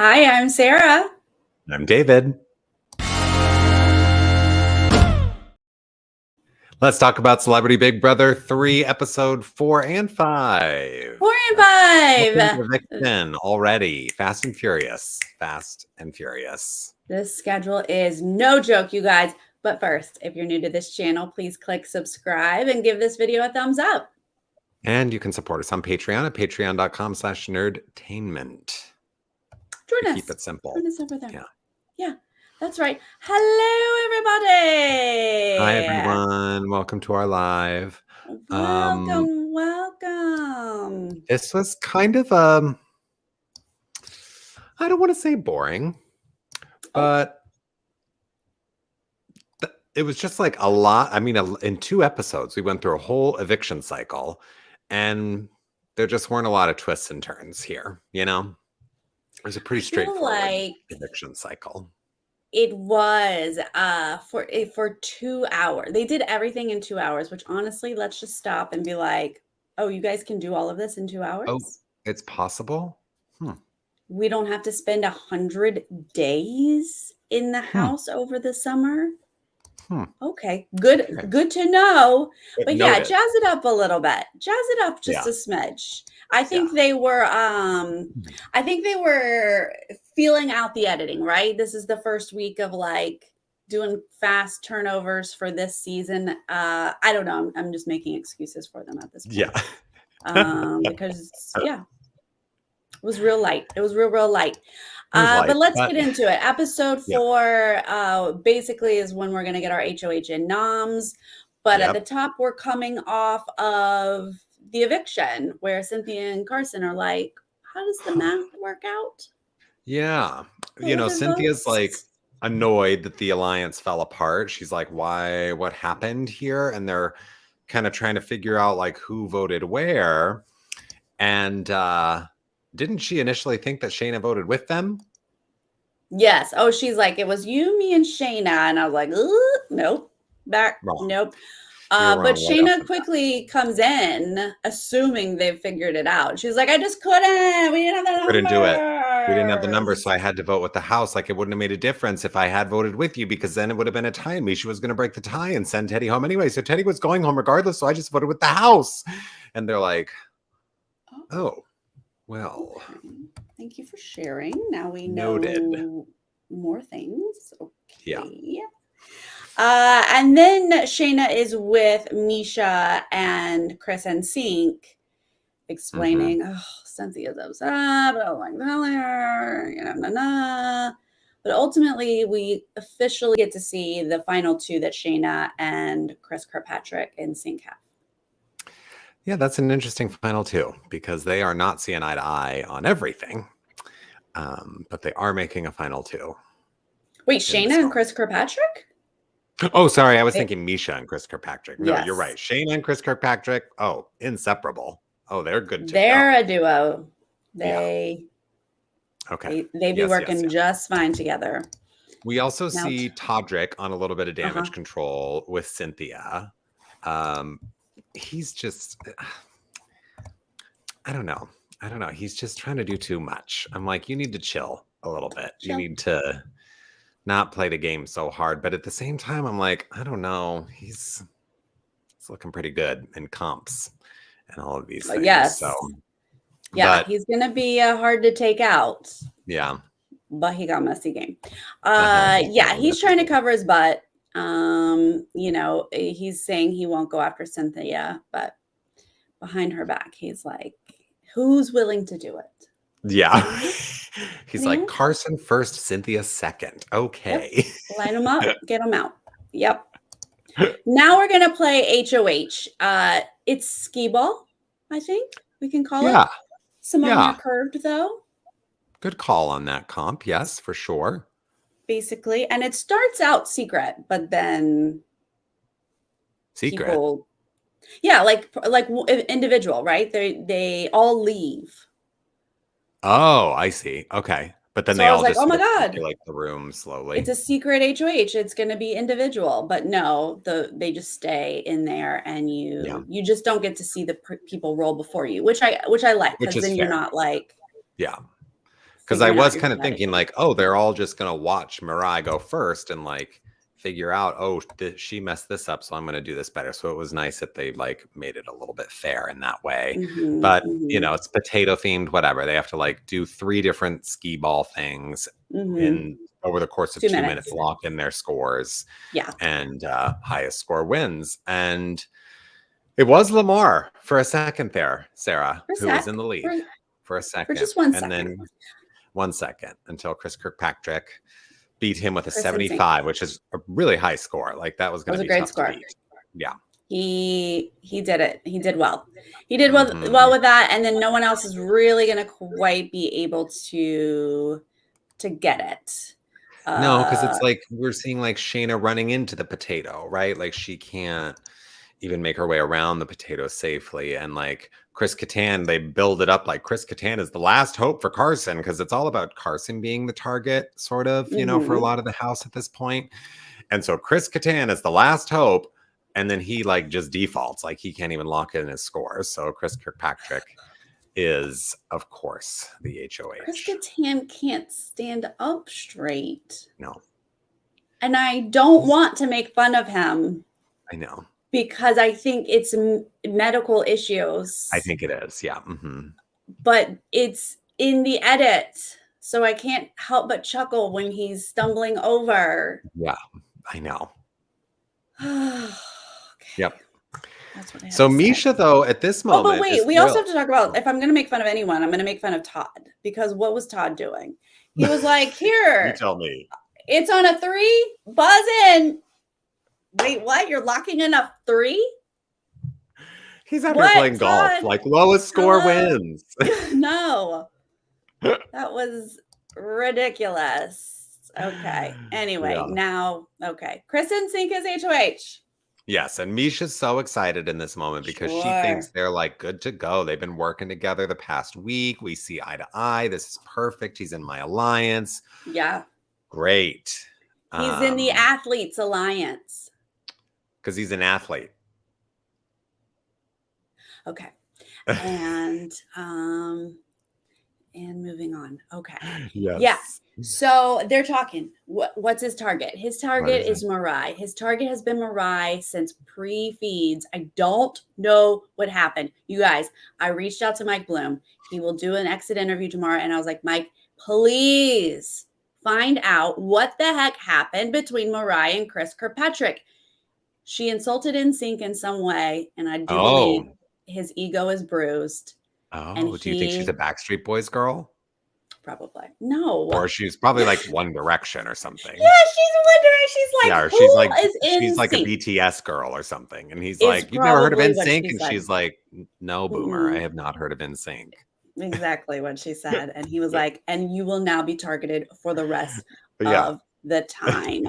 Hi, I'm Sarah. I'm David. Let's talk about Celebrity Big Brother 3, episode 4 and 5. 4 and Second 5. eviction already. Fast and Furious. Fast and Furious. This schedule is no joke, you guys. But first, if you're new to this channel, please click subscribe and give this video a thumbs up. And you can support us on Patreon at patreon.com/nerdtainment. Join us. Keep it simple. Join us over there. Yeah, that's right. Hello, everybody. Hi, everyone. Welcome to our live. Welcome. This was kind of, I don't want to say boring, but it was just like a lot. I mean, in 2 episodes, we went through a whole eviction cycle, and there just weren't a lot of twists and turns here. You know, it was a pretty straightforward eviction cycle. It was for 2 hours. They did everything in 2 hours, which honestly, let's just stop and be like, oh, you guys can do all of this in 2 hours? Oh, it's possible? We don't have to spend 100 days in the house over the summer? Okay, good to know. But yeah, jazz it up a little bit. Jazz it up just a smidge. I think they were feeling out the editing, right? This is the first week of like doing fast turnovers for this season. I don't know. I'm just making excuses for them at this point. Yeah. Because it was real light. It was real light. But let's get into it. Episode 4 basically is when we're going to get our HOH and noms. But at the top, we're coming off of the eviction where Cynthia and Carson are like, how does the math work out? Yeah. You know, Cynthia's like annoyed that the alliance fell apart. She's like, why? What happened here? And they're kind of trying to figure out like who voted where. And didn't she initially think that Shayna voted with them? Yes. Oh, she's like, it was you, me, and Shayna. And I was like, nope. Nope. But Shayna quickly comes in, assuming they've figured it out. She's like, I just couldn't. We didn't have the number. Couldn't do it. We didn't have the number, so I had to vote with the house. Like, it wouldn't have made a difference if I had voted with you, because then it would have been a tie. And Misha was going to break the tie and send Teddy home anyway. So Teddy was going home regardless, so I just voted with the house. And they're like, oh. Well, okay. Thank you for sharing. Now we noted. know more things. Okay. Yeah. And then Shayna is with Misha and Chris and Sync, explaining, oh, Cynthia's upset. I don't like her. But ultimately, we officially get to see the final 2 that Shayna and Chris Kirkpatrick and Sync have. Yeah, that's an interesting final 2 because they are not seeing eye to eye on everything. But they are making a final 2. Wait, Shayna and Chris Kirkpatrick? Oh, sorry. I was thinking Misha and Chris Kirkpatrick. No, yes. You're right. Shayna and Chris Kirkpatrick. Oh, inseparable. Oh, they're good. They're a duo. They be working just fine together. We also see Todrick on a little bit of damage control with Cynthia. He's just, I don't know. He's just trying to do too much. I'm like, you need to chill a little bit. You need to not play the game so hard. But at the same time, I'm like, I don't know. He's looking pretty good in comps and all of these things. Yes. So, yeah, he's going to be hard to take out. Yeah. But he got messy game. Yeah, he's trying to cover his butt. You know, he's saying he won't go after Cynthia, but behind her back, he's like, who's willing to do it? Yeah. He's like, Carson first, Cynthia second. Okay. Yep. Line them up, get them out. Yep. Now we're going to play HOH. It's skee ball, I think we can call it. Some are curved, though. Good call on that comp. Yes, for sure. Basically. And it starts out secret, but then secret. People, yeah, like individual, right? They all leave. Oh, I see. Okay. But then they all just oh my God, like the room slowly. It's a secret HOH. It's going to be individual, but no, they just stay in there, and you just don't get to see the people roll before you, which I like, because then you're not like Because I was kind of thinking like, oh, they're all just going to watch Mariah go first and like figure out, oh, she messed this up, so I'm going to do this better. So it was nice that they like made it a little bit fair in that way. But, you know, it's potato themed, whatever. They have to like do 3 different skee ball things in over the course of 2 minutes, lock in their scores. Yeah. And highest score wins. And it was Lamar for a second there, Sarah, who was in the lead for a second. For just 1 second. And then 1 second until Chris Kirkpatrick beat him with a 75, which is a really high score. Like that was going to be a great score. Yeah. He did it. He did well. He did well with that. And then no one else is really going to quite be able to get it. No, because it's like we're seeing like Shayna running into the potato, right? Like she can't even make her way around the potato safely. And like Chris Kattan, they build it up like Chris Kattan is the last hope for Carson, because it's all about Carson being the target, sort of, you know, for a lot of the house at this point. And so Chris Kattan is the last hope. And then he like just defaults, like he can't even lock in his scores. So Chris Kirkpatrick is, of course, the HOH. Chris Kattan can't stand up straight. No. And I don't want to make fun of him. I know. Because I think it's medical issues. I think it is, yeah. But it's in the edit, so I can't help but chuckle when he's stumbling over. Yeah, I know. Okay. Yep. That's what I have so to Misha, say. Though, at this moment, but wait, we also have to talk about, if I'm going to make fun of anyone, I'm going to make fun of Todd, because what was Todd doing? He was like, here, you tell me. It's on a 3, buzz in. Wait, what? You're locking in a 3? He's out here playing golf. Like lowest score wins. No. That was ridiculous. Okay. Anyway, now, okay. Chris NSYNC is HOH. Yes, and Misha's so excited in this moment because she thinks they're like good to go. They've been working together the past week. We see eye to eye. This is perfect. He's in my alliance. Yeah. Great. He's in the Athletes Alliance. Because he's an athlete. Okay. And moving on. Okay. Yes. Yeah. So they're talking. What's his target? His target is Mariah. His target has been Mariah since pre-feeds. I don't know what happened. You guys, I reached out to Mike Bloom. He will do an exit interview tomorrow. And I was like, Mike, please find out what the heck happened between Mariah and Chris Kirkpatrick. She insulted NSYNC in some way, and I do believe his ego is bruised. Oh, do you think she's a Backstreet Boys girl? Probably. No. Or she's probably like One Direction or something. Yeah, she's One Direction. She's like, she's like a BTS girl or something. And he's like, you've never heard of NSYNC? And she's like, no, boomer, I have not heard of NSYNC. Exactly what she said. And he was like, and you will now be targeted for the rest of the time.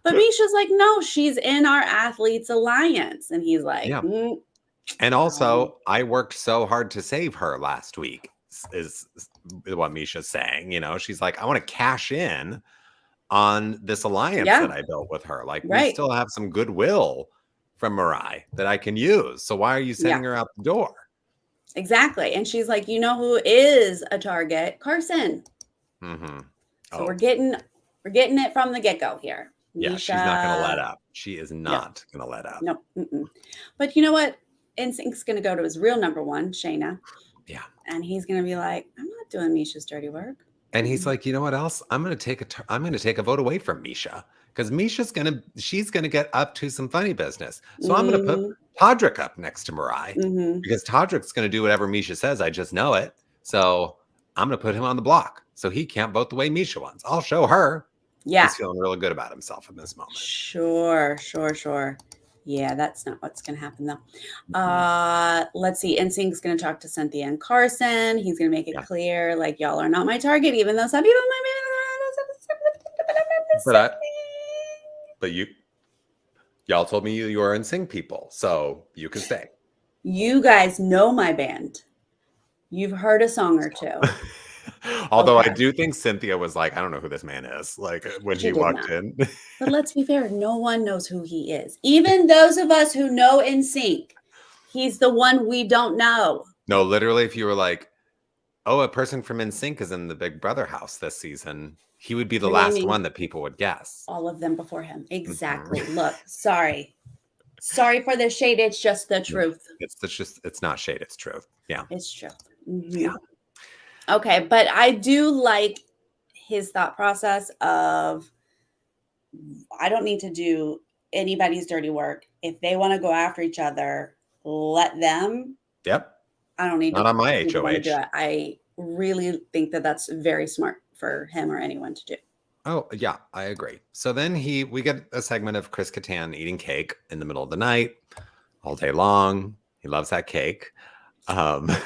But Misha's like, no, she's in our Athletes Alliance. And he's like, And also, I worked so hard to save her last week, is what Misha's saying. You know, she's like, I want to cash in on this alliance that I built with her. Like, we still have some goodwill from Mariah that I can use. So why are you sending her out the door? Exactly. And she's like, you know who is a target? Carson. So we're getting it from the get-go here. Yeah, Misha, she's not going to let up. She is not going to let up. No. But you know what? NSYNC's going to go to his real number one, Shayna. Yeah. And he's going to be like, I'm not doing Misha's dirty work. And he's like, you know what else? I'm going to take a vote away from Misha, because she's going to get up to some funny business. So I'm going to put Todrick up next to Mariah, because Todrick's going to do whatever Misha says. I just know it. So I'm going to put him on the block so he can't vote the way Misha wants. I'll show her. Yeah. He's feeling really good about himself in this moment. Sure. Yeah, that's not what's going to happen, though. Let's see. NSYNC's going to talk to Cynthia and Carson. He's going to make it clear, like, y'all are not my target, even though some people might be. But y'all told me you are NSYNC people, so you can stay. You guys know my band. You've heard a song or two. Although I do think Cynthia was like, I don't know who this man is, like when he walked in. But let's be fair, no one knows who he is. Even those of us who know NSYNC, he's the one we don't know. No, literally, if you were like, oh, a person from NSYNC is in the Big Brother house this season. He would be the You're last naming one that people would guess. all of them before him. Exactly. Mhm. Look, sorry. Sorry for the shade. It's just the truth. It's not shade. It's truth. Yeah. It's true. Yeah. Okay. But I do like his thought process of, I don't need to do anybody's dirty work. If they want to go after each other, let them. Yep. I don't need Not to, on my need to want to do HOH. it. I really think that that's very smart for him or anyone to do. Oh, yeah, I agree. So then we get a segment of Chris Kattan eating cake in the middle of the night all day long. He loves that cake. How did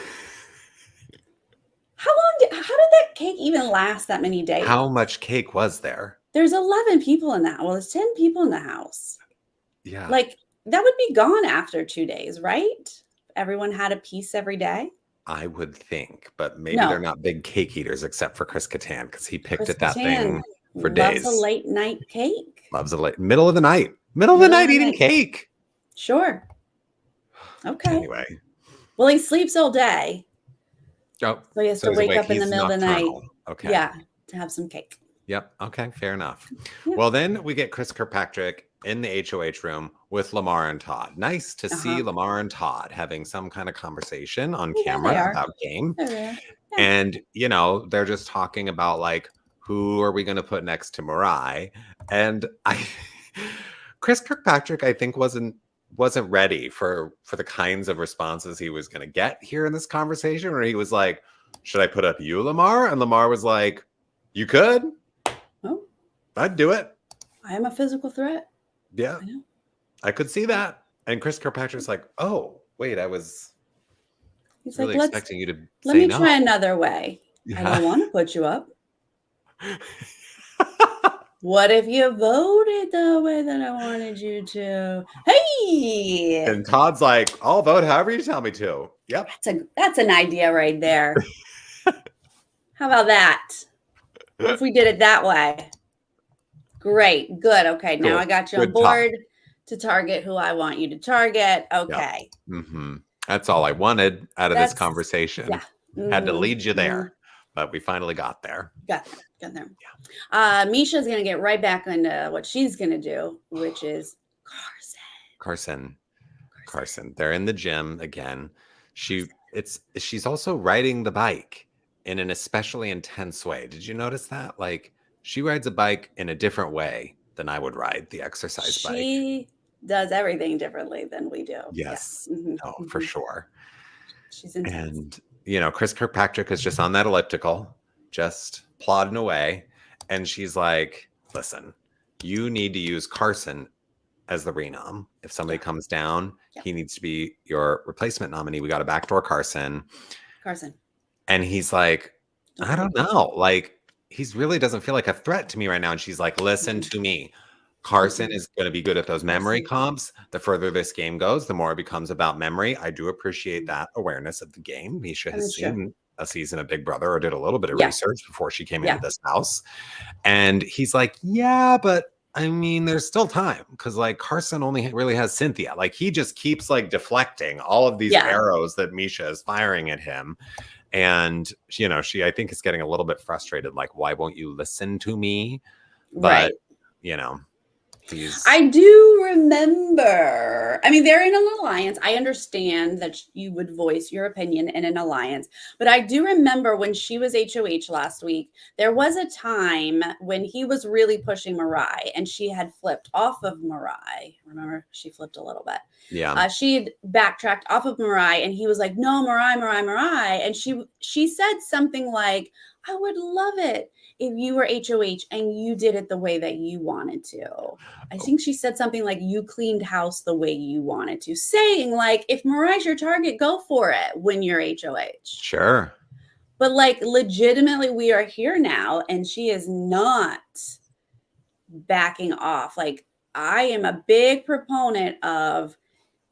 that cake even last that many days? How much cake was there? There's 11 people in that. Well, there's 10 people in the house. Yeah. Like, that would be gone after 2 days, right? Everyone had a piece every day. I would think, but maybe they're not big cake eaters except for Chris Kattan because he picked at that thing for days. Loves a late night cake. Loves middle of the night. Middle of the night eating cake. Sure. Okay. Anyway. Well, he sleeps all day. Oh, so he has to wake up in the middle of the night. Okay. Yeah, to have some cake. Yep. Okay. Fair enough. Yeah. Well, then we get Chris Kirkpatrick in the HOH room with Lamar and Todd. Nice to see Lamar and Todd having some kind of conversation on camera about game. Yeah. And, they're just talking about like, who are we going to put next to Mariah? And Chris Kirkpatrick, I think, wasn't ready for the kinds of responses he was going to get here in this conversation, where he was like, should I put up you, Lamar? And Lamar was like, you could. Oh, I'd do it. I am a physical threat. Yeah, I could see that. And Chris Kirkpatrick's like, oh, wait, He's really like, expecting you to let me try another way. Yeah. I don't want to put you up. What if you voted the way that I wanted you to? Hey! And Todd's like, I'll vote however you tell me to. Yep. That's an idea right there. How about that? What if we did it that way? Great. Good. Okay. Cool. Now I got you on board to target who I want you to target. Okay. Yep. Mm-hmm. That's all I wanted out of this conversation. Yeah. Mm-hmm. Had to lead you there, but we finally got there. Got there. Yeah. Misha's going to get right back into what she's going to do, which is Carson. They're in the gym again. She's also riding the bike in an especially intense way. Did you notice that? Like, she rides a bike in a different way than I would ride the exercise bike. She does everything differently than we do. Yes. Yeah. Mm-hmm. No, for sure. She's intense. And, Chris Kirkpatrick is just on that elliptical, just plodding away. And she's like, listen, you need to use Carson as the renom. If somebody comes down, he needs to be your replacement nominee. We got to backdoor Carson. And he's like, I don't know. Like, he really doesn't feel like a threat to me right now. And she's like, listen to me. Carson is going to be good at those memory comps. The further this game goes, the more it becomes about memory. I do appreciate that awareness of the game. Misha has seen a season of Big Brother or did a little bit of research before she came into this house. And he's like, yeah, but I mean, there's still time because like Carson only really has Cynthia. Like he just keeps like deflecting all of these arrows that Misha is firing at him. And, she, I think is getting a little bit frustrated. Like, why won't you listen to me? But, I do remember. I mean, they're in an alliance. I understand that you would voice your opinion in an alliance. But I do remember when she was HOH last week, there was a time when he was really pushing Mariah and she had flipped off of Mariah. Remember, she flipped a little bit. Yeah. She had backtracked off of Mariah and he was like, no, Mariah. And she said something like, I would love it if you were HOH and you did it the way that you wanted to. I think she said something like you cleaned house the way you wanted to, saying like, if Mariah's your target, go for it when you're HOH. Sure. But like legitimately we are here now and she is not backing off. Like I am a big proponent of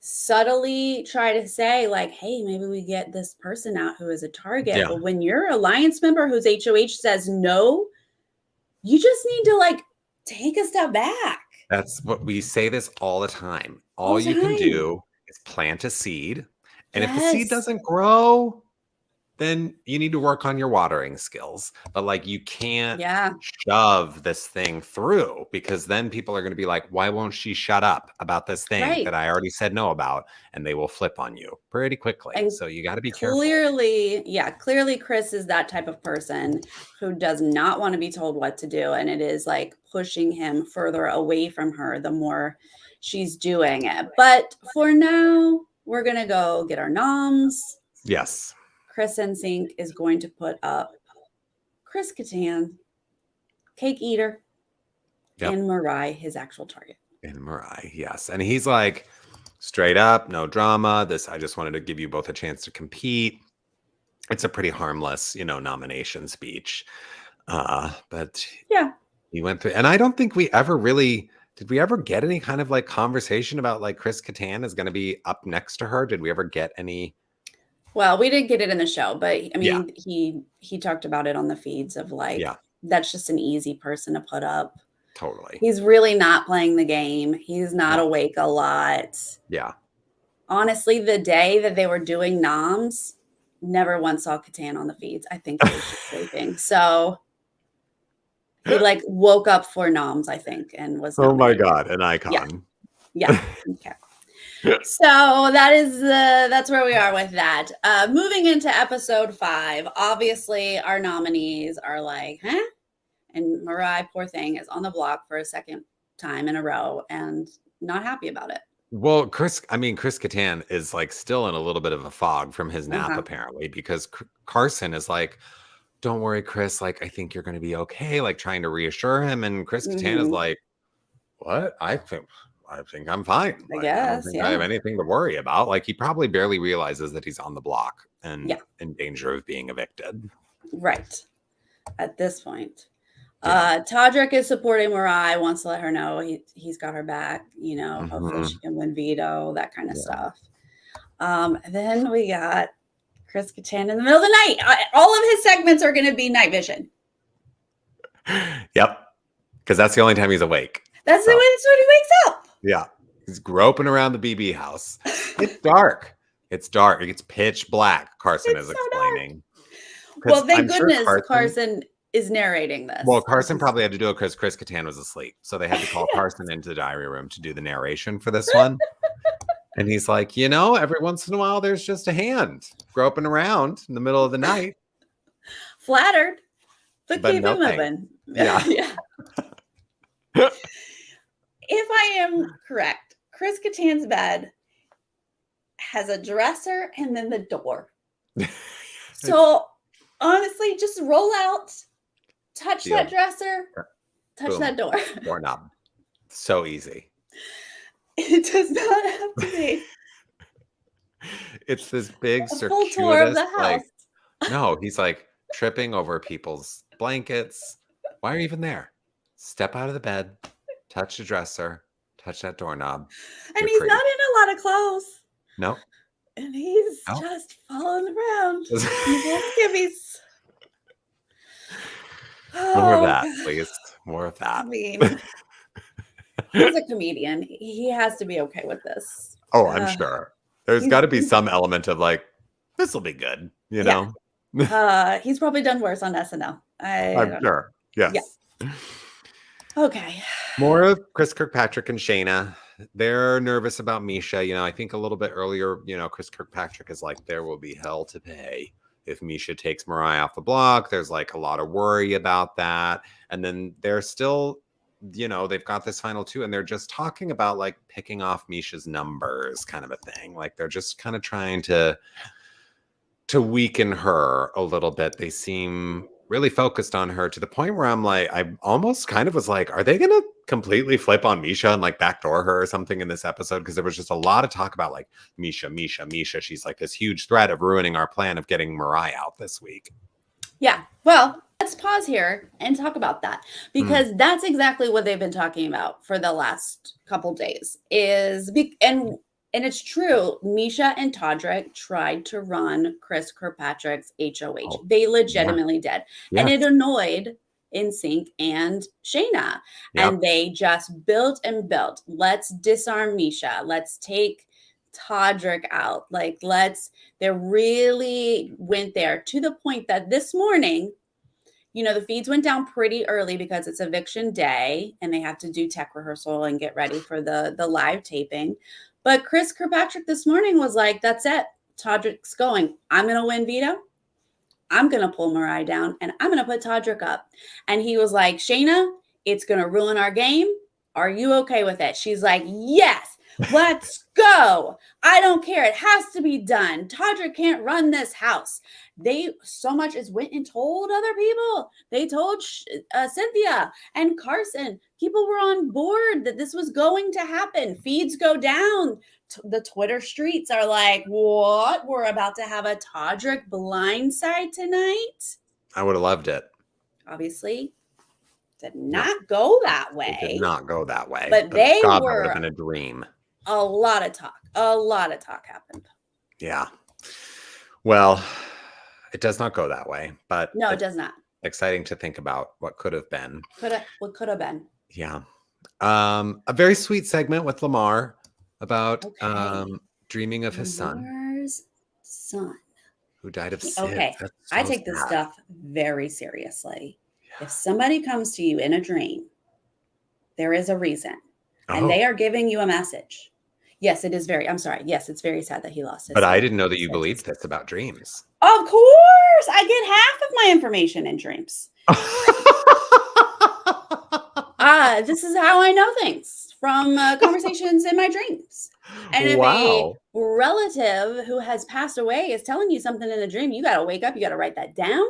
subtly try to say like, hey, maybe we get this person out who is a target. Yeah. But when your alliance member who's HOH says no, you just need to like take a step back. That's what we say this all the time. All you can do is plant a seed. And if the seed doesn't grow, then you need to work on your watering skills. But like, you can't Yeah. shove this thing through, because then people are going to be like, why won't she shut up about this thing that I already said no about? And they will flip on you pretty quickly. And so you got to be clearly, clearly Chris is that type of person who does not want to be told what to do. And it is like pushing him further away from her the more she's doing it. But for now, we're going to go get our noms. Yes. Chris NSYNC is going to put up Chris Kattan, Cake Eater, and Mariah, his actual target. And Mariah, yes. And he's like, straight up, no drama. I just wanted to give you both a chance to compete. It's a pretty harmless, nomination speech. But yeah, he went through, and I don't think did we ever get any kind of like conversation about like Chris Kattan is going to be up next to her? Did we ever get any? Well, we didn't get it in the show, but I mean, he talked about it on the feeds of like, that's just an easy person to put up. Totally. He's really not playing the game. He's not awake a lot. Yeah. Honestly, the day that they were doing noms, never once saw Kattan on the feeds. I think he was just sleeping. So he like woke up for noms, I think, and was nominated. Oh my God, an icon. Yeah. Okay. So that's where we are with that. Moving into episode 5, obviously our nominees are like, huh? And Mariah, poor thing, is on the block for a second time in a row and not happy about it. Well, Chris Kattan is like still in a little bit of a fog from his nap, apparently, because Carson is like, don't worry, Chris, like, I think you're going to be okay, like trying to reassure him. And Chris Kattan is like, what? I think I'm fine. I guess, I don't think I have anything to worry about. Like, he probably barely realizes that he's on the block and in danger of being evicted. Right. At this point. Todrick is supporting Mariah, wants to let her know he's got her back, hopefully she can win Veto, that kind of stuff. And then we got Chris Kattan in the middle of the night. All of his segments are going to be night vision. Yep. Because that's the only time he's awake. That's when he wakes up. Yeah. He's groping around the BB house. It's dark. It's dark. It's pitch black, Carson is explaining. Well, thank goodness Carson is narrating this. Well, Carson probably had to do it because Chris Kattan was asleep. So they had to call Carson into the diary room to do the narration for this one. And he's like, every once in a while, there's just a hand groping around in the middle of the night. Flattered, but keep him moving. Yeah. If I am correct, Chris Kattan's bed has a dresser and then the door. So honestly, just roll out, touch that dresser, touch that door. Doorknob. So easy. It does not have to be. It's this big full tour of the house. No, he's like tripping over people's blankets. Why are you even there? Step out of the bed, touch the dresser, touch that doorknob. And he's not in a lot of clothes. No. And he's just falling around. Skivvies. More of that, please. More of that. I mean, he's a comedian. He has to be okay with this. Oh, I'm sure. There's got to be some element of like, this will be good, know? He's probably done worse on SNL. I'm sure. Yes. Yeah. Okay. More of Chris Kirkpatrick and Shayna. They're nervous about Misha. I think a little bit earlier, Chris Kirkpatrick is like, there will be hell to pay if Misha takes Mariah off the block. There's like a lot of worry about that. And then they're still, they've got this final 2 and they're just talking about like picking off Misha's numbers kind of a thing. Like they're just kind of trying to weaken her a little bit. They seem really focused on her to the point where I'm like, I almost kind of was like, are they going to completely flip on Misha and like backdoor her or something in this episode? Because there was just a lot of talk about like Misha. She's like this huge threat of ruining our plan of getting Mariah out this week. Yeah. Well, let's pause here and talk about that, because that's exactly what they've been talking about for the last couple days and it's true. Misha and Todrick tried to run Chris Kirkpatrick's HOH. They legitimately did. Yes. And it annoyed NSYNC and Shayna. Yep. And they just built and built. Let's disarm Misha. Let's take Todrick out. Like, they really went there to the point that this morning, the feeds went down pretty early because it's eviction day and they have to do tech rehearsal and get ready for the live taping. But Chris Kirkpatrick this morning was like, that's it. Todrick's going. I'm going to win Veto. I'm going to pull Mariah down and I'm going to put Todrick up. And he was like, Shayna, it's going to ruin our game. Are you okay with it? She's like, yes, let's go. I don't care. It has to be done. Todrick can't run this house. They so much as went and told other people. They told Cynthia and Carson. People were on board that this was going to happen. Feeds go down. The Twitter streets are like, what? We're about to have a Todrick blindside tonight. I would have loved it. Obviously, did not go that way. It did not go that way. But they God, were. That would have been a dream. A lot of talk. A lot of talk happened. Yeah. Well, it does not go that way. But no, it does not. Exciting to think about what could have been. What could have been. Yeah. A very sweet segment with Lamar about dreaming of his Lamar's son. Who died of SIDS. Okay. So I take this stuff very seriously. Yeah. If somebody comes to you in a dream, there is a reason. And they are giving you a message. Yes, it is I'm sorry. Yes, it's very sad that he lost his son. But I didn't know that you believed this about dreams. Of course. I get half of my information in dreams. This is how I know things from conversations in my dreams. And if a relative who has passed away is telling you something in a dream, you got to wake up. You got to write that down.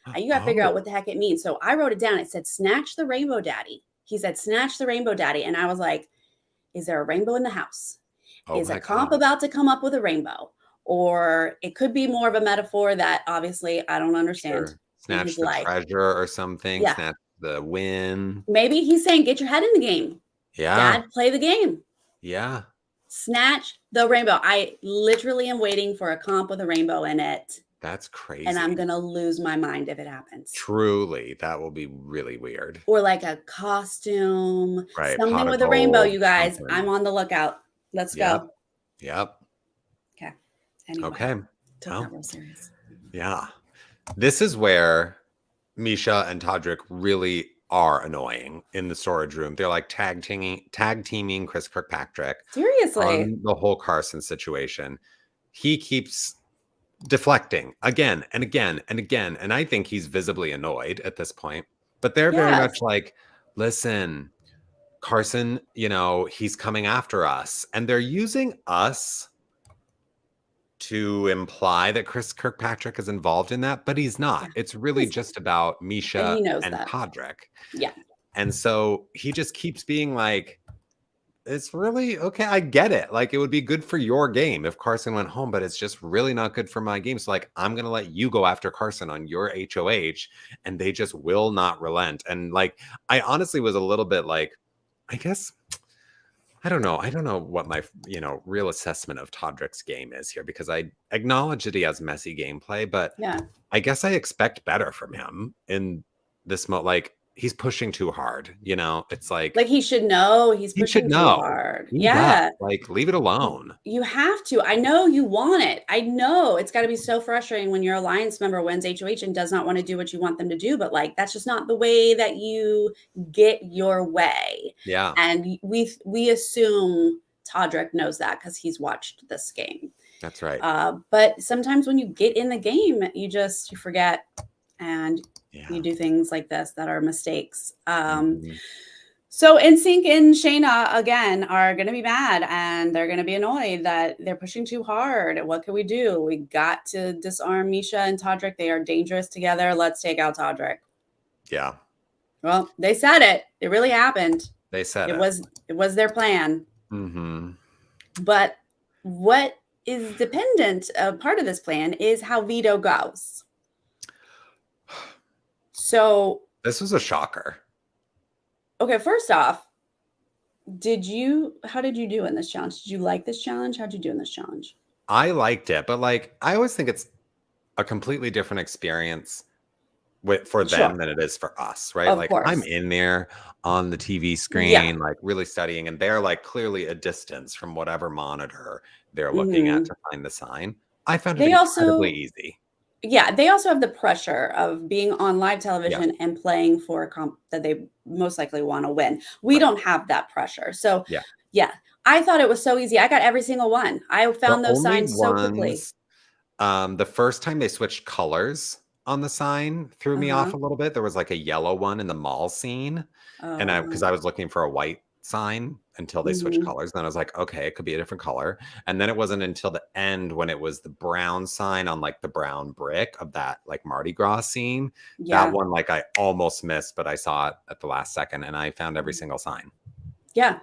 And you got to figure out what the heck it means. So I wrote it down. It said, snatch the rainbow daddy. He said, snatch the rainbow daddy. And I was like, is there a rainbow in the house? Is a comp about to come up with a rainbow? Or it could be more of a metaphor that obviously I don't understand. Sure. Snatch the treasure or something. Yeah. Snatch the win. Maybe he's saying, get your head in the game. Yeah. Dad, play the game. Yeah. Snatch the rainbow. I literally am waiting for a comp with a rainbow in it. That's crazy. And I'm going to lose my mind if it happens. Truly. That will be really weird. Or like a costume. Right. Something with a rainbow, you guys. Something. I'm on the lookout. Let's go. Yep. Okay. Anyway, okay. Took that real serious. Yeah. This is where Misha and Todrick really are annoying in the storage room. They're like tag teaming Chris Kirkpatrick. Seriously. On the whole Carson situation. He keeps deflecting again and again and again. And I think he's visibly annoyed at this point. But they're very much like, listen, Carson, he's coming after us. And they're using us to imply that Chris Kirkpatrick is involved in that, but he's not. It's really just about Misha and Todrick. Yeah. And so he just keeps being like, it's really okay. I get it. Like, it would be good for your game if Carson went home, but it's just really not good for my game. So like, I'm going to let you go after Carson on your HOH, and they just will not relent. And like, I honestly was a little bit like, I guess, I don't know. I don't know what my, real assessment of Todrick's game is here, because I acknowledge that he has messy gameplay, but I guess I expect better from him in this mode. Like, he's pushing too hard, it's like he should know he's pushing too hard. Yeah. Like, leave it alone. You have to. I know you want it. I know it's got to be so frustrating when your alliance member wins HOH and does not want to do what you want them to do. But like, that's just not the way that you get your way. Yeah. And we assume Todrick knows that because he's watched this game. That's right. But sometimes when you get in the game, you forget and you do things like this that are mistakes. So NSYNC and Shayna, again, are going to be mad, and they're going to be annoyed that they're pushing too hard. What can we do? We got to disarm Misha and Todrick. They are dangerous together. Let's take out Todrick. Yeah. Well, they said it. It really happened. They said it. It was their plan. Mm-hmm. But what is dependent, part of this plan is how Veto goes. So this was a shocker. Okay, first off, how did you do in this challenge? Did you like this challenge? How'd you do in this challenge? I liked it, but like, I always think it's a completely different experience for them than it is for us, right? Of course. I'm in there on the TV screen, like really studying, and they're like clearly a distance from whatever monitor they're looking at to find the sign. I found it They incredibly also easy. Yeah, they also have the pressure of being on live television and playing for a comp that they most likely want to win. We don't have that pressure. So, yeah, I thought it was so easy. I got every single one. I found those signs so quickly. The first time they switched colors on the sign threw me off a little bit. There was like a yellow one in the mall scene. And because I was looking for a white sign until they switched colors. And then I was like, okay, it could be a different color. And then it wasn't until the end when it was the brown sign on like the brown brick of that like Mardi Gras scene. That one, like I almost missed, but I saw it at the last second and I found every single sign. Yeah,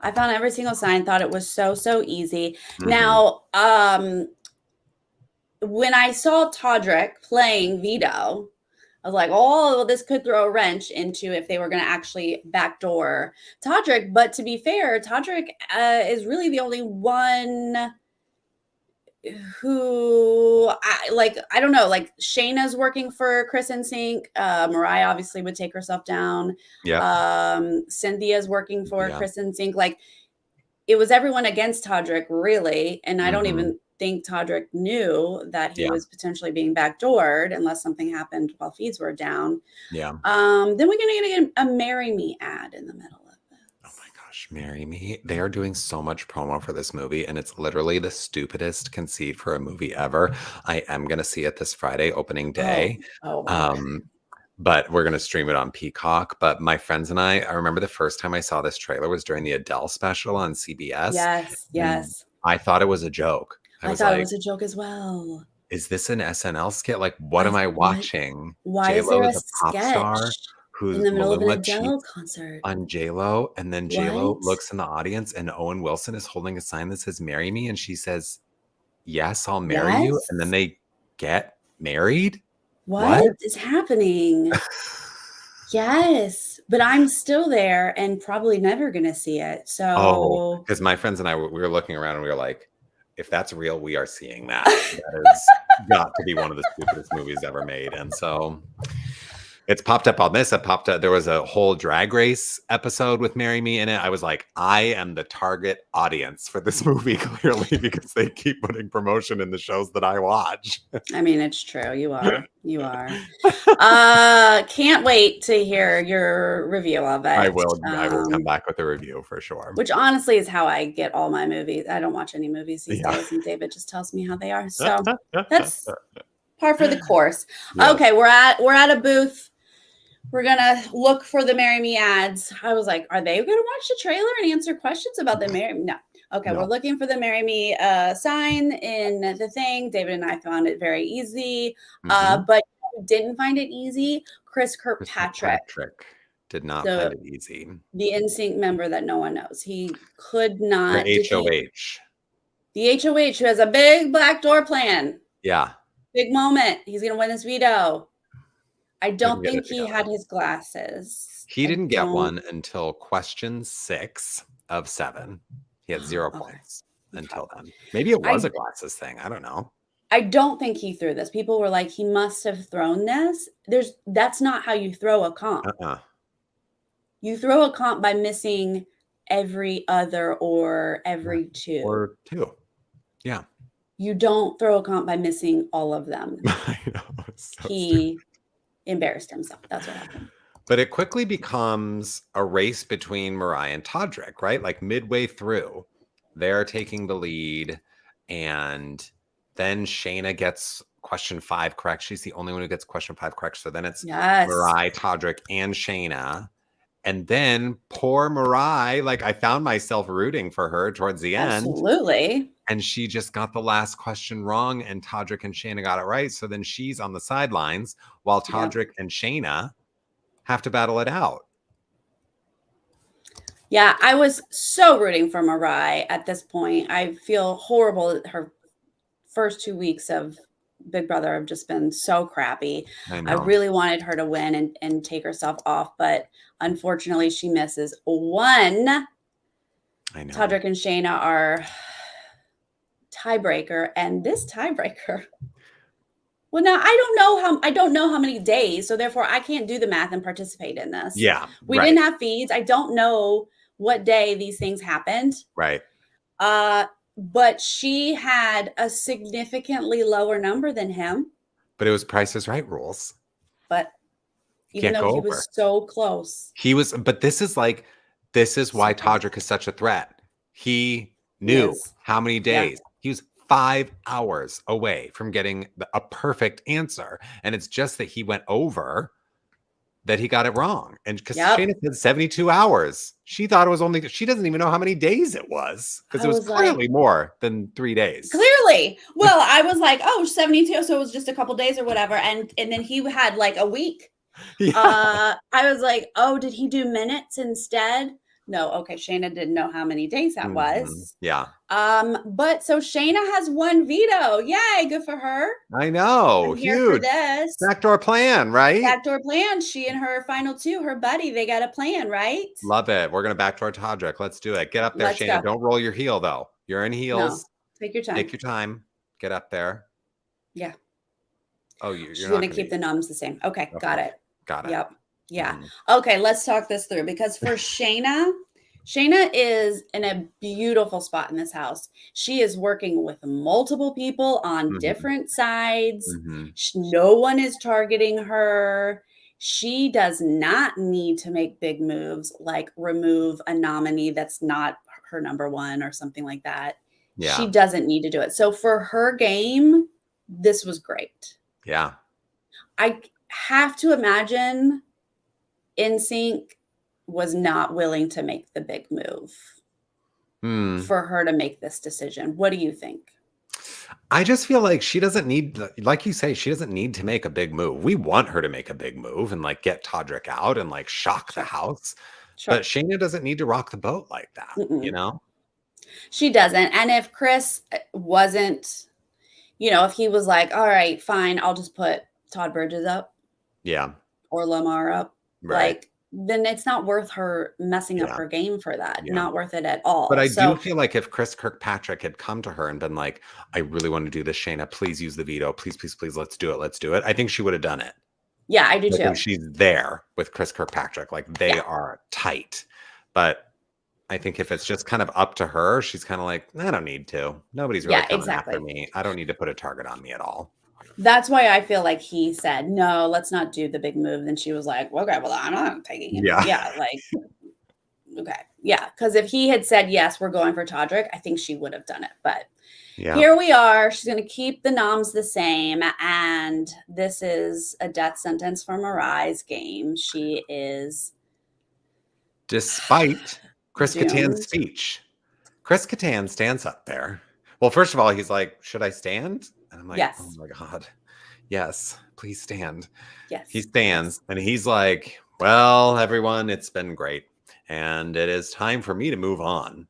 I found every single sign, thought it was so easy. Now, when I saw Todrick playing Veto, I was like, oh, well, this could throw a wrench into if they were going to actually backdoor Todrick. But to be fair, Todrick is really the only one who, I don't know, like Shayna's working for Chris and Sync. Mariah obviously would take herself down. Cynthia's working for Chris and Sync. Like, it was everyone against Todrick, really. And I don't even think Todrick knew that he was potentially being backdoored unless something happened while feeds were down. Then we're going to get a Marry Me ad in the middle of this. Oh my gosh, Marry Me. They are doing so much promo for this movie, and it's literally the stupidest conceit for a movie ever. I am going to see it this Friday, opening day. But we're going to stream it on Peacock. But my friends and I remember the first time I saw this trailer was during the Adele special on CBS. Yes. I thought it was a joke. I thought it was a joke as well. Is this an SNL skit? Like, what am I watching? Why is there a pop star who's in the middle of an Adele concert on J-Lo, and then J-Lo looks in the audience and Owen Wilson is holding a sign that says "Marry Me," and she says, "Yes, I'll marry you," and then they get married. What is happening? Yes, but I'm still there and probably never gonna see it. So, because my friends and I we were looking around and we were like, if that's real, we are seeing that. That has got to be one of the stupidest movies ever made. And so it's popped up on this. It popped up. There was a whole Drag Race episode with Marry Me in it. I was like, I am the target audience for this movie, clearly, because they keep putting promotion in the shows that I watch. I mean, it's true. You are. Can't wait to hear your review of it. I will come back with a review for sure. Which honestly is how I get all my movies. I don't watch any movies these days, and David just tells me how they are. So that's par for the course. Yes. Okay, we're at a booth. We're going to look for the Marry Me ads. I was like, are they going to watch the trailer and answer questions about the Marry Me? No. Okay, we're looking for the Marry Me sign in the thing. David and I found it very easy. But didn't find it easy. Chris Kirkpatrick did not find it easy. The NSYNC member that no one knows. He could not. The HOH. The HOH, who has a big black door plan. Yeah. Big moment. He's going to win this veto. I don't think he had his glasses. He didn't get one until question 6 of 7. He had 0 points until then. Maybe it was a glasses thing. I don't know. I don't think he threw this. People were like, he must have thrown this. That's not how you throw a comp. You throw a comp by missing every other or every 2. Or 2. Yeah. You don't throw a comp by missing all of them. I know. He embarrassed himself. That's what happened. But it quickly becomes a race between Mariah and Todrick, right? Like midway through, they're taking the lead, and then Shayna gets question 5 correct. She's the only one who gets question 5 correct. So then it's Mariah, Todrick, and Shayna. And then poor Mariah, like I found myself rooting for her towards the end. Absolutely. And she just got the last question wrong, and Todrick and Shayna got it right. So then she's on the sidelines while Todrick and Shayna have to battle it out. Yeah, I was so rooting for Mariah at this point. I feel horrible that her first 2 weeks of Big Brother have just been so crappy. I really wanted her to win and take herself off, but unfortunately she misses one. I know. Todrick and Shayna are tiebreaker, and this tiebreaker. Well, now I don't know how many days, so therefore I can't do the math and participate in this. Yeah, we didn't have feeds. I don't know what day these things happened. Right. but she had a significantly lower number than him. But it was Price is Right rules. But You even can't though go he over. was so close. But this is why Todrick is such a threat. He knew how many days. Yeah. He was 5 hours away from getting a perfect answer. And it's just that he went over that he got it wrong. And because Shayna said 72 hours, she thought it was she doesn't even know how many days it was, because it was clearly more than 3 days. Clearly. Well, I was like, oh, 72. So it was just a couple days or whatever. And then he had like a week. Yeah. I was like, oh, did he do minutes instead? No. Okay. Shayna didn't know how many days that was. Yeah. But so Shayna has one veto. Yay, good for her. I know. I'm here for this. Backdoor plan, right? Backdoor plan. She and her final two, her buddy, they got a plan, right? Love it. We're gonna backdoor Todrick. Let's do it. Get up there, Shayna. Don't roll your heel though. You're in heels. No. Take your time. Take your time. Get up there. Yeah. Oh, you're She's gonna keep the numbs the same. Okay, got it. Got it. Yep. Yeah. Okay, let's talk this through, because for Shayna is in a beautiful spot in this house. She is working with multiple people on different sides. No one is targeting her. She does not need to make big moves like remove a nominee that's not her number one or something like that. Yeah. She doesn't need to do it. So for her game, this was great. Yeah. I have to imagine NSYNC was not willing to make the big move for her to make this decision. What do you think? I just feel like she doesn't need, like you say, she doesn't need to make a big move. We want her to make a big move and like get Todrick out and like shock the house. But Shayna doesn't need to rock the boat like that, you know? She doesn't. And if Chris wasn't, if he was like, all right, fine, I'll just put Todd Bridges up. Yeah. Or Lamar up. Right. Like, then it's not worth her messing up her game for that. Yeah. Not worth it at all. But I do feel like if Chris Kirkpatrick had come to her and been like, I really want to do this, Shayna, please use the veto. Please, please, please, let's do it. Let's do it. I think she would have done it. Yeah, I do too. She's there with Chris Kirkpatrick. Like they are tight. But I think if it's just kind of up to her, she's kind of like, I don't need to. Nobody's really coming after me. I don't need to put a target on me at all. That's why I feel like he said, no, let's not do the big move. Then she was like, okay, well, I'm not taking it. Yeah. Like, okay. Yeah. Because if he had said, yes, we're going for Todrick, I think she would have done it. But here we are. She's going to keep the noms the same. And this is a death sentence for Mariah's game. She is. Despite Chris Kattan's speech. Chris Kattan stands up there. Well, first of all, he's like, should I stand? And I'm like, oh my God. Yes, please stand. Yes. He stands and he's like, well, everyone, it's been great. And it is time for me to move on.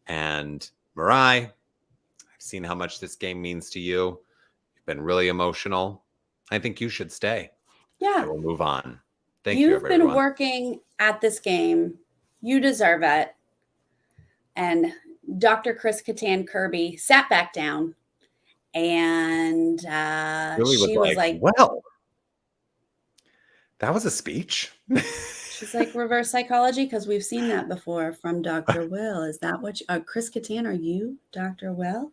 And Mariah, I've seen how much this game means to you. You've been really emotional. I think you should stay. Yeah. We'll move on. Thank you, everyone. You've been working at this game. You deserve it. And Dr. Chris Kattan Kirby sat back down. And she was like, well, that was a speech. She's like, reverse psychology, because we've seen that before from Dr. Will. Is that what Chris Kattan, are you Dr. Will?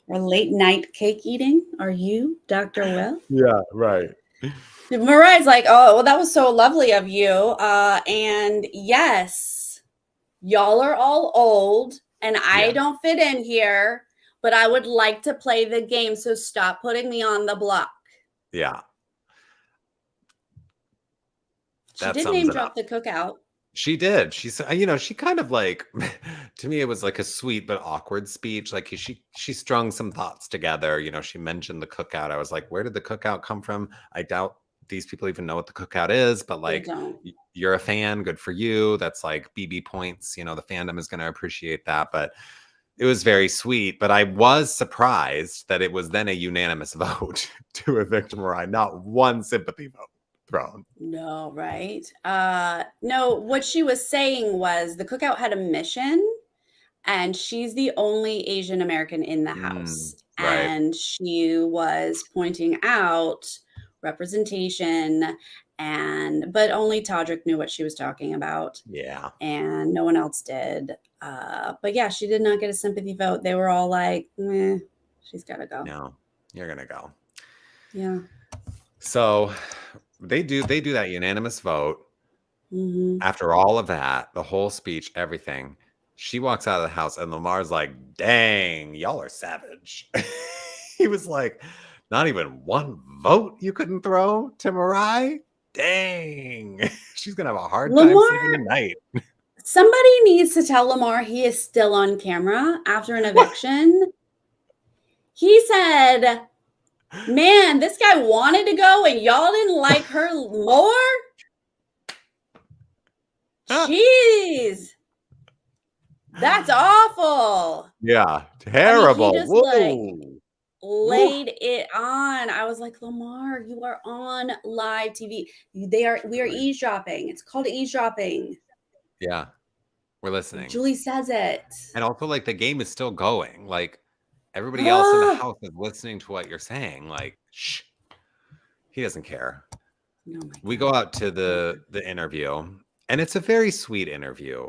Or late night cake eating? Are you Dr. Will? Yeah, right. Mariah's like, oh, well, that was so lovely of you. And yes, y'all are all old and I don't fit in here. But I would like to play the game, so stop putting me on the block. Yeah. She did name drop the cookout. She did. She said, she kind of like, to me, it was like a sweet but awkward speech. Like she strung some thoughts together. She mentioned the cookout. I was like, where did the cookout come from? I doubt these people even know what the cookout is, but like, you're a fan. Good for you. That's like BB points. The fandom is going to appreciate that. But it was very sweet, but I was surprised that it was then a unanimous vote to evict Mariah, not one sympathy vote thrown. No, right? No, what she was saying was the cookout had a mission, and she's the only Asian American in the house. Right. And she was pointing out, representation, but only Todrick knew what she was talking about. Yeah. And no one else did. But yeah, she did not get a sympathy vote. They were all like, meh, she's got to go. No, you're going to go. Yeah. So they do that unanimous vote. After all of that, the whole speech, everything, she walks out of the house and Lamar's like, dang, y'all are savage. He was like, not even one vote you couldn't throw to Mariah? Dang. She's going to have a hard time sleeping tonight. Somebody needs to tell Lamar he is still on camera after an eviction. What? He said, man, this guy wanted to go and y'all didn't like her more? Jeez. That's awful. Yeah, terrible. I mean, he just laid it on. I was like, Lamar, you are on live TV. We are eavesdropping. It's called eavesdropping. Yeah, we're listening. Julie says it. And also, like, the game is still going. Like, everybody else in the house is listening to what you're saying. Like, shh. He doesn't care. Oh we go out to the interview, and it's a very sweet interview.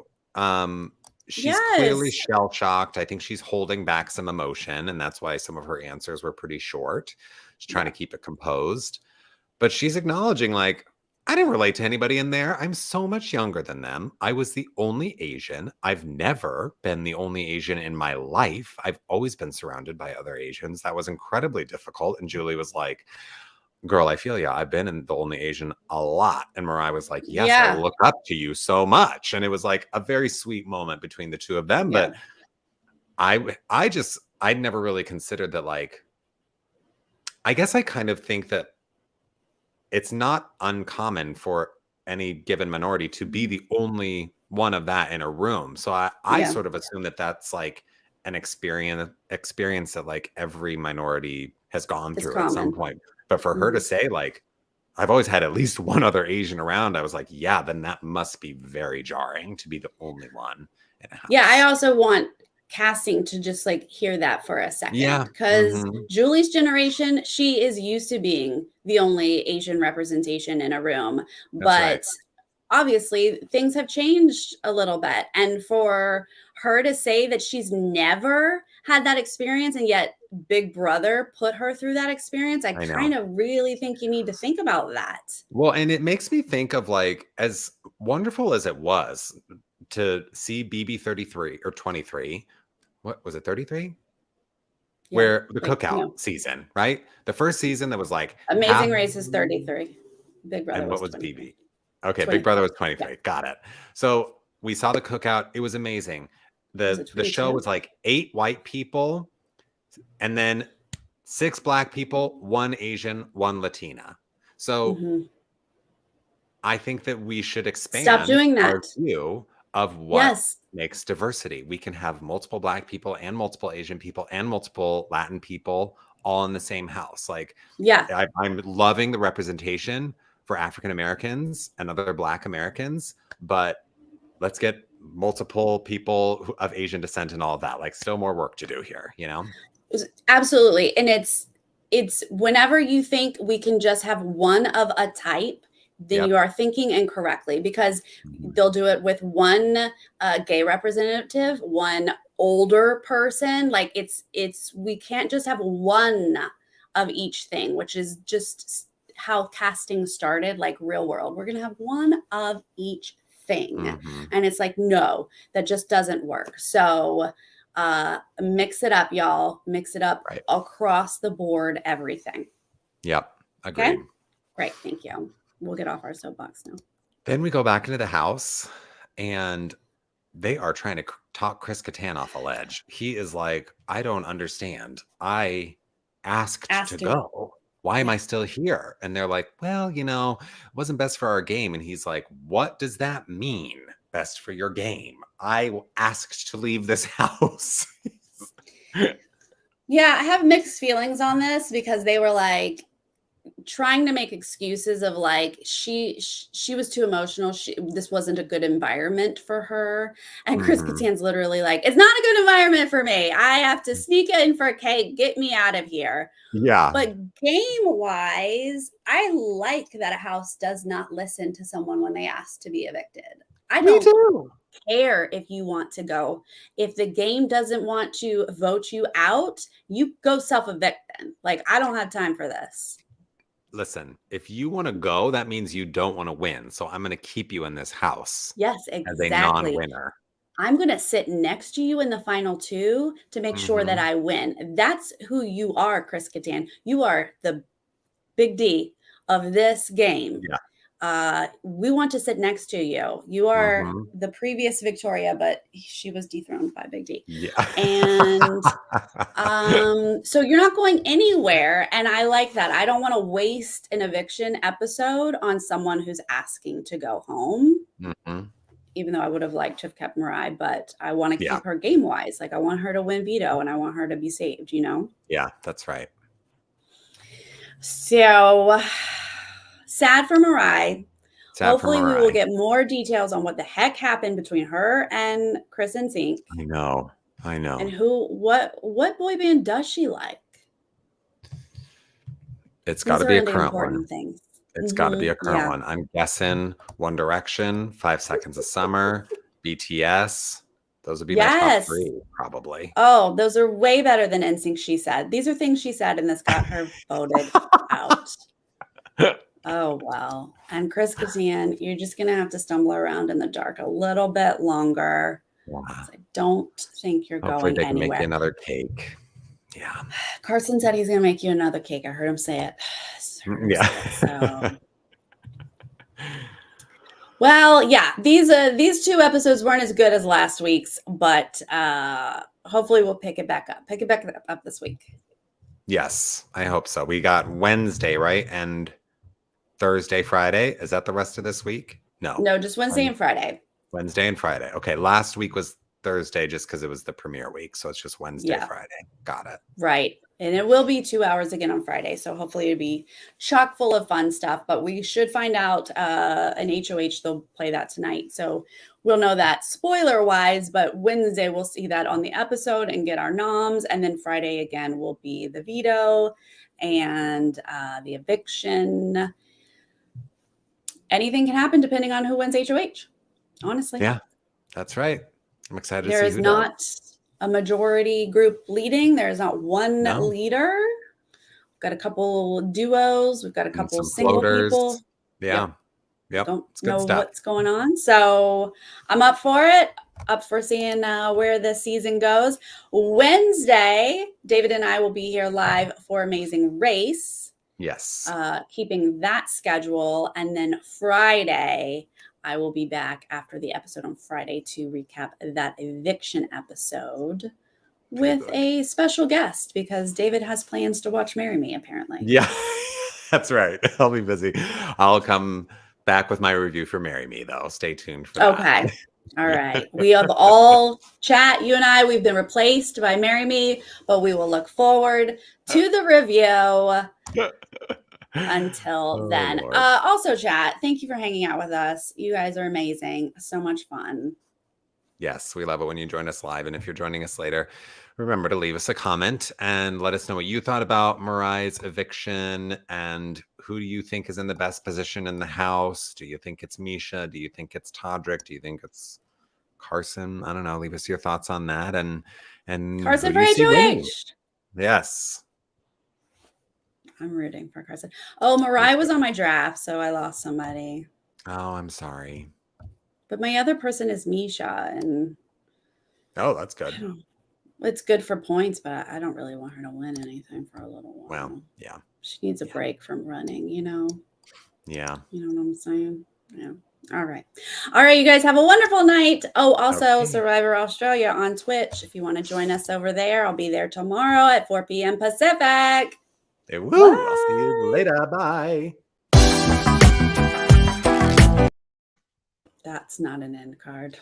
She's clearly shell-shocked. I think she's holding back some emotion, and that's why some of her answers were pretty short. She's trying to keep it composed. But she's acknowledging, like, I didn't relate to anybody in there. I'm so much younger than them. I was the only Asian. I've never been the only Asian in my life. I've always been surrounded by other Asians. That was incredibly difficult. And Julie was like, girl, I feel ya. I've been in the only Asian a lot. And Mariah was like, yes, I look up to you so much. And it was like a very sweet moment between the two of them. But I'd never really considered that. Like, I guess I kind of think that it's not uncommon for any given minority to be the only one of that in a room. So I sort of assume that that's like an experience that like every minority has gone through at some point. But for her to say, like, I've always had at least one other Asian around, I was like, yeah, then that must be very jarring to be the only one in a house. Yeah, I also want casting to just like hear that for a second. Yeah. Because Julie's generation, she is used to being the only Asian representation in a room. But obviously things have changed a little bit. And for her to say that she's never had that experience and yet Big Brother put her through that experience, I kind of really think you need to think about that. Well, and it makes me think of, like, as wonderful as it was to see BB 33 or 23, what was it, 33? Where the cookout season, right? The first season that was like Amazing Race is 33. Big Brother. And what was BB? Okay, 23. Big Brother was 23. Yeah. Got it. So we saw the cookout. It was amazing. The show was like 8 white people and then 6 black people, 1 Asian, 1 Latina. So I think that we should expand our view of what makes diversity. We can have multiple black people and multiple Asian people and multiple Latin people all in the same house. Like, I'm loving the representation for African Americans and other Black Americans, but let's get multiple people of Asian descent and all of that. Like, still more work to do here, you know? Absolutely. And it's whenever you think we can just have one of a type, then you are thinking incorrectly, because they'll do it with one gay representative, one older person. Like, we can't just have one of each thing, which is just how casting started, like real world. We're going to have one of each thing. And it's like, no, that just doesn't work. So mix it up, y'all. Mix it up across the board, everything. Yep. Agreed. Okay? Great. Thank you. We'll get off our soapbox now. Then we go back into the house and they are trying to talk Chris Kattan off a ledge. He is like, I don't understand. I asked to go. Why am I still here? And they're like, well, you know, it wasn't best for our game. And he's like, what does that mean? Best for your game? I asked to leave this house. Yeah, I have mixed feelings on this, because they were like, trying to make excuses of like she was too emotional. This wasn't a good environment for her. And Chris Kattan's literally like, it's not a good environment for me. I have to sneak in for a cake. Get me out of here. Yeah. But game-wise, I like that a house does not listen to someone when they ask to be evicted. I don't care if you want to go. If the game doesn't want to vote you out, you go self-evict then. Like, I don't have time for this. Listen, if you want to go, that means you don't want to win. So I'm going to keep you in this house. Yes, exactly. As a non-winner. I'm going to sit next to you in the final 2 to make sure that I win. That's who you are, Chris Kattan. You are the big D of this game. Yeah. We want to sit next to you. You are the previous Victoria, but she was dethroned by Big D. Yeah. And so you're not going anywhere. And I like that. I don't want to waste an eviction episode on someone who's asking to go home. Even though I would have liked to have kept Mariah, but I want to keep her game-wise. Like, I want her to win Veto, and I want her to be saved, you know? Yeah, that's right. So, sad for Mariah. Hopefully, we will get more details on what the heck happened between her and Chris and Zink. I know. And what boy band does she like? It's got to be a current one. Things. It's got to be a current one. I'm guessing One Direction, 5 Seconds of Summer, BTS. Those would be my top 3, probably. Oh, those are way better than NSYNC, she said. These are things she said, and this got her voted out. Oh, well. And Chris Kattan, you're just going to have to stumble around in the dark a little bit longer. Yeah. I don't think you're Hopefully going anywhere. Hopefully they can make you another cake. Yeah. Carson said he's going to make you another cake. I heard him say it. So. Well, yeah, these 2 episodes weren't as good as last week's, but hopefully we'll pick it back up this week. Yes, I hope so. We got Wednesday, right? And Thursday, Friday. Is that the rest of this week? No, just Wednesday and Friday. Wednesday and Friday. Okay, last week was Thursday just because it was the premiere week. So it's just Wednesday, Friday. Got it. Right. And it will be 2 hours again on Friday. So hopefully it'll be chock full of fun stuff. But we should find out an HOH. They'll play that tonight. So we'll know that spoiler wise. But Wednesday we'll see that on the episode and get our noms. And then Friday again will be the veto and the eviction. Anything can happen depending on who wins HOH. Honestly. Yeah, that's right. I'm excited to see who does. There is not a majority group leading. There's not one leader. We've got a couple duos. We've got a couple single people. Yeah. Yep. Don't know what's going on. So I'm up for it. Up for seeing where this season goes. Wednesday, David and I will be here live for Amazing Race. Yes. Keeping that schedule. And then Friday, I will be back after the episode on Friday to recap that eviction episode with a special guest because David has plans to watch Marry Me, apparently. Yeah, that's right. I'll be busy. I'll come back with my review for Marry Me, though. Stay tuned for that. Okay. All right. We have all chat. You and I, we've been replaced by Marry Me, but we will look forward to the review. Until then. Also, chat, thank you for hanging out with us. You guys are amazing. So much fun. Yes, we love it when you join us live. And if you're joining us later, remember to leave us a comment and let us know what you thought about Mariah's eviction and who do you think is in the best position in the house? Do you think it's Misha? Do you think it's Todrick? Do you think it's Carson? I don't know. Leave us your thoughts on that. And Carson for HOH. Yes. I'm rooting for Carson. Oh, Mariah was on my draft, so I lost somebody. Oh, I'm sorry. But my other person is Misha, and that's good. It's good for points, but I don't really want her to win anything for a little while. Well, yeah. She needs a break from running, you know? Yeah. You know what I'm saying? Yeah. All right. You guys have a wonderful night. Oh, also Survivor Australia on Twitch. If you want to join us over there, I'll be there tomorrow at 4 p.m. Pacific. Hey, woo. I'll see you later. Bye. That's not an end card.